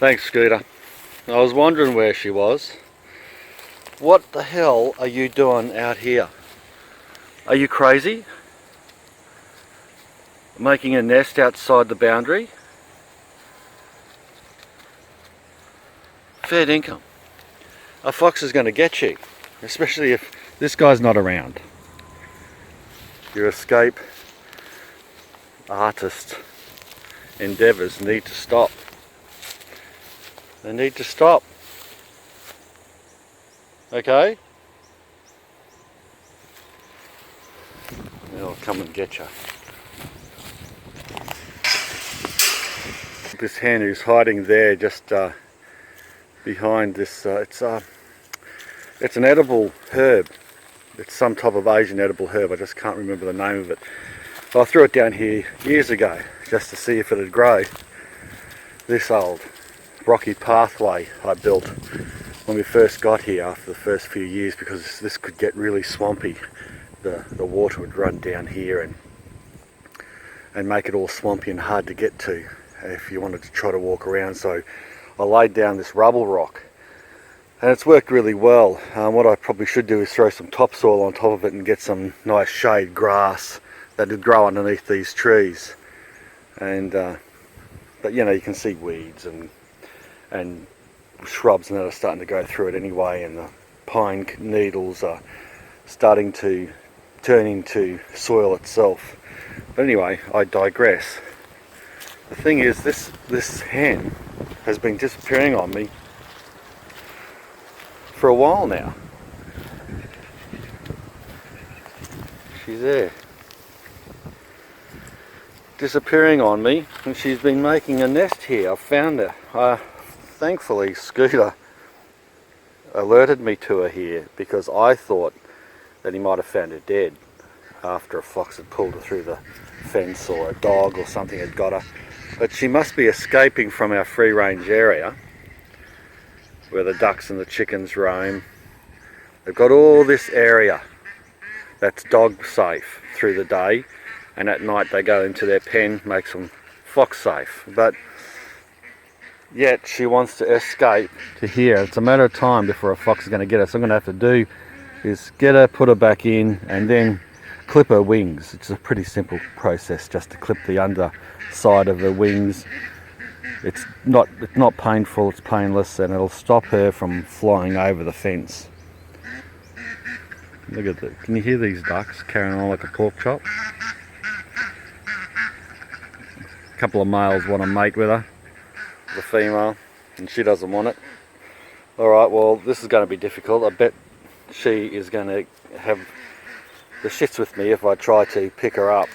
Thanks, Scooter. I was wondering where she was. What the hell are you doing out here? Are you crazy? Making a nest outside the boundary? Fair income. A fox is going to get you, especially if this guy's not around. Your escape artist endeavours need to stop. They need to stop. Okay? They'll come and get you. This hen who's hiding there just behind this, it's an edible herb. It's some type of Asian edible herb, I just can't remember the name of it. But I threw it down here years ago just to see if it would grow. This old rocky pathway I built when we first got here after the first few years, because this could get really swampy. The water would run down here and make it all swampy and hard to get to if you wanted to try to walk around. So I laid down this rubble rock and it's worked really well. What I probably should do is throw some topsoil on top of it and get some nice shade grass that would grow underneath these trees. And but you know, you can see weeds and shrubs and that are starting to go through it anyway, and the pine needles are starting to turn into soil itself. But anyway, I digress. The thing is, this hen has been disappearing on me for a while now. She's there, disappearing on me, and she's been making a nest here. I found her. Thankfully, Scooter alerted me to her here, because I thought that he might have found her dead after a fox had pulled her through the fence, or a dog or something had got her. But she must be escaping from our free range area where the ducks and the chickens roam. They've got all this area that's dog safe through the day, and at night they go into their pen, makes them fox safe. But yet she wants to escape to here. It's a matter of time before a fox is going to get her. So what I'm going to have to do is get her, put her back in, and then clip her wings. It's a pretty simple process, just to clip the underside of her wings. It's not painful, it's painless, and it'll stop her from flying over the fence. Look at that. Can you hear these ducks carrying on like a pork chop? A couple of males want to mate with her, the female, and she doesn't want it. Alright, well, this is going to be difficult. I bet she is going to have the shits with me if I try to pick her up.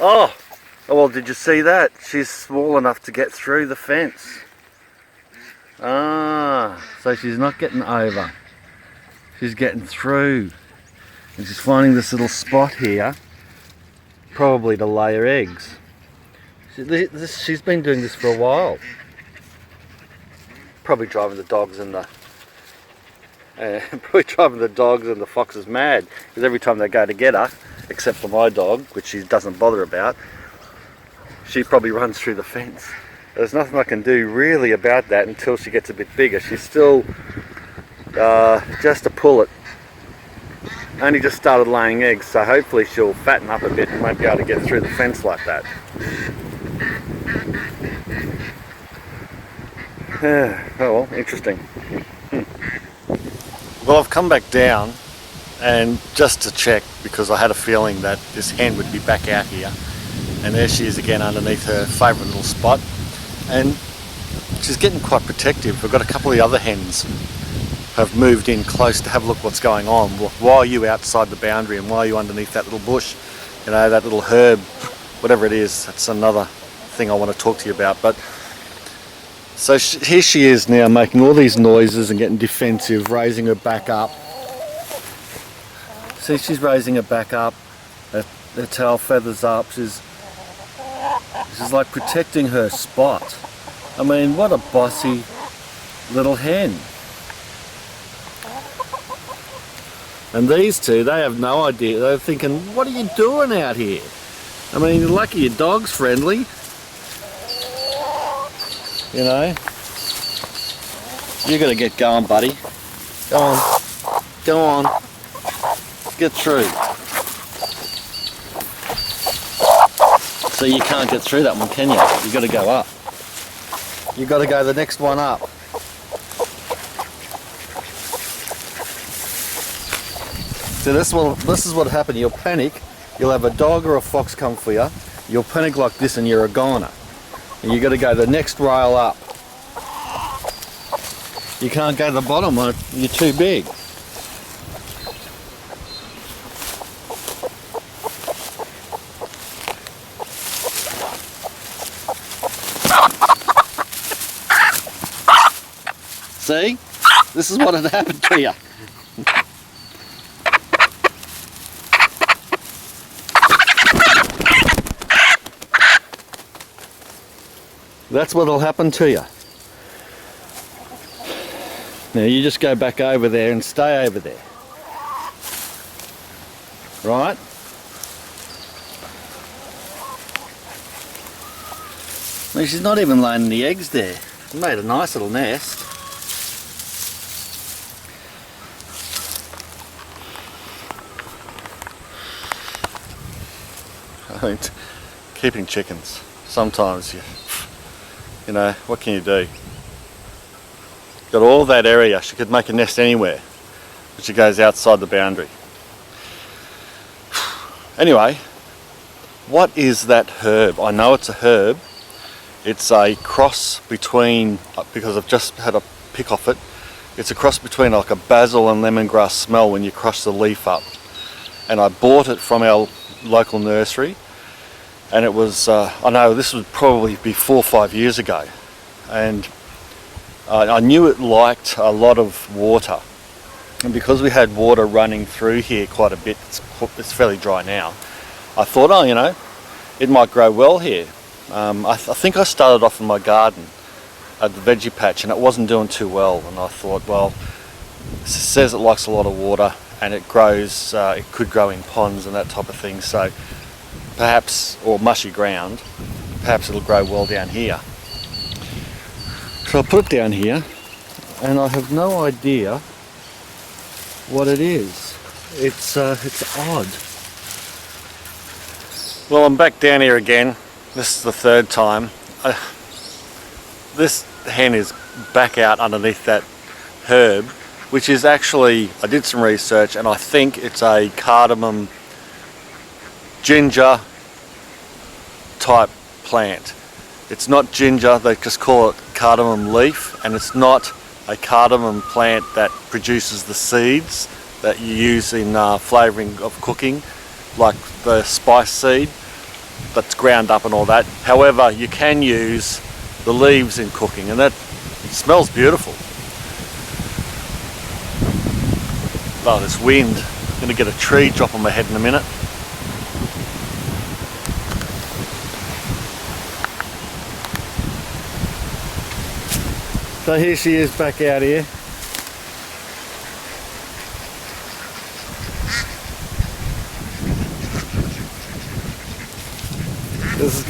Oh, well, did you see that? She's small enough to get through the fence. Ah, so she's not getting over. She's getting through. And she's finding this little spot here, probably to lay her eggs. She's been doing this for a while. Probably driving the dogs and the foxes mad, because every time they go to get her, except for my dog, which she doesn't bother about, she probably runs through the fence. There's nothing I can do really about that until she gets a bit bigger. She's still just a pullet. Only just started laying eggs, so hopefully she'll fatten up a bit and won't be able to get through the fence like that. Oh well, interesting. Well, I've come back down and just to check, because I had a feeling that this hen would be back out here, and there she is again underneath her favourite little spot, and she's getting quite protective. We've got a couple of the other hens have moved in close to have a look what's going on. Why are you outside the boundary, and why are you underneath that little bush, you know, that little herb, whatever it is. That's another thing I want to talk to you about. But so here she is now, making all these noises and getting defensive, raising her back up. See, she's raising her back up, her tail feathers up. She's like protecting her spot. I mean, what a bossy little hen. And these two, they have no idea. They're thinking, what are you doing out here? I mean, you're lucky your dog's friendly. You know. You gotta get going, buddy. Go on. Go on. Get through. So you can't get through that one, can you? You gotta go up. You gotta go the next one up. So this is what happened. You'll panic. You'll have a dog or a fox come for you. You'll panic like this and you're a goner. And you got to go the next rail up. You can't go to the bottom one. You're too big. See? This is what had happened to you. That's what'll happen to you. Now you just go back over there and stay over there. Right? I mean, she's not even laying any eggs there. She made a nice little nest. I mean, keeping chickens, sometimes you know, what can you do? Got all that area, she could make a nest anywhere, but she goes outside the boundary. Anyway, what is that herb? I know it's a herb. It's a cross between, because I've just had a pick off it, it's a cross between like a basil and lemongrass smell when you crush the leaf up. And I bought it from our local nursery. And it was, I know this would probably be 4 or 5 years ago, and I knew it liked a lot of water, and because we had water running through here quite a bit, it's fairly dry now, I thought, oh, you know, it might grow well here. I think I started off in my garden at the veggie patch and it wasn't doing too well, and I thought, well, it says it likes a lot of water and it grows, it could grow in ponds and that type of thing, so perhaps, or mushy ground, perhaps it'll grow well down here. So I put it down here and I have no idea what it is. It's odd. Well, I'm back down here again. This is the third time. This hen is back out underneath that herb, which is actually, I did some research and I think it's a cardamom ginger type plant. It's not ginger, they just call it cardamom leaf, and it's not a cardamom plant that produces the seeds that you use in flavouring of cooking, like the spice seed that's ground up and all that. However, you can use the leaves in cooking, and that smells beautiful. Oh, this wind. I'm going to get a tree drop on my head in a minute. So here she is back out here. This is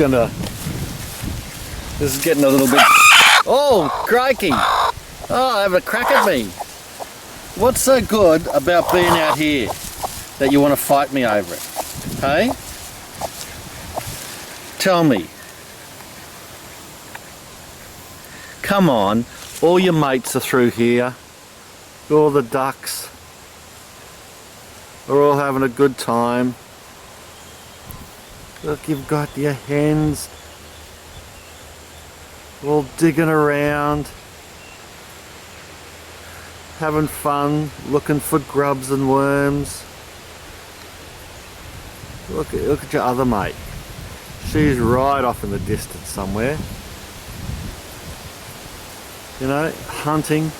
getting a little bit, oh crikey, oh have a crack at me. What's so good about being out here that you want to fight me over it, hey? Tell me. Come on, all your mates are through here, all the ducks are all having a good time. Look, you've got your hens all digging around, having fun, looking for grubs and worms. Look at your other mate. She's right off in the distance somewhere. You know, hunting,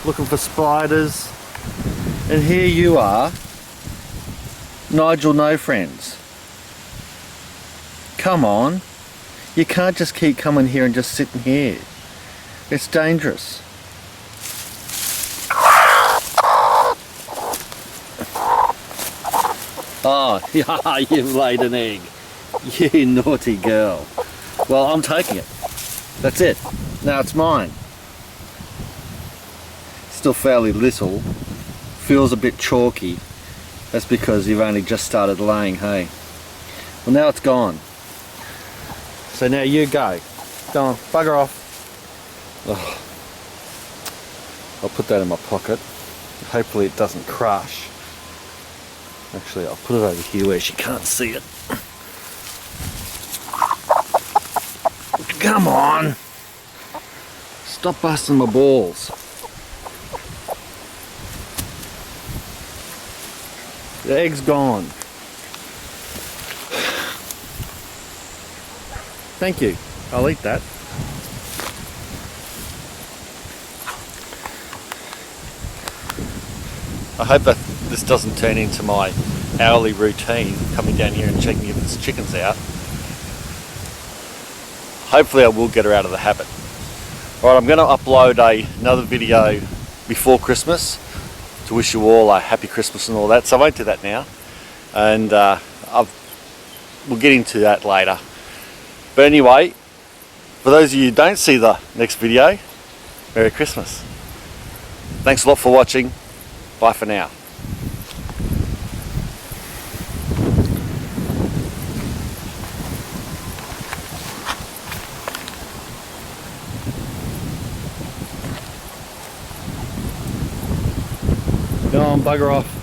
looking for spiders. And here you are, Nigel no friends. Come on, you can't just keep coming here and just sitting here. It's dangerous. Oh, yeah, you've laid an egg. You naughty girl. Well, I'm taking it. That's it. Now it's mine. Still fairly little. Feels a bit chalky. That's because you've only just started laying hay. Well, now it's gone. So now you go. Go on, bugger off. Oh. I'll put that in my pocket. Hopefully it doesn't crush. Actually, I'll put it over here where she can't see it. Come on! Stop busting my balls. The egg's gone. Thank you. I'll eat that. I hope that this doesn't turn into my hourly routine, coming down here and checking if there's chickens out. Hopefully I will get her out of the habit. Alright, I'm going to upload another video before Christmas to wish you all a happy Christmas and all that, so I won't do that now, and we'll get into that later. But anyway, for those of you who don't see the next video, Merry Christmas. Thanks a lot for watching. Bye for now. Go on, bugger off.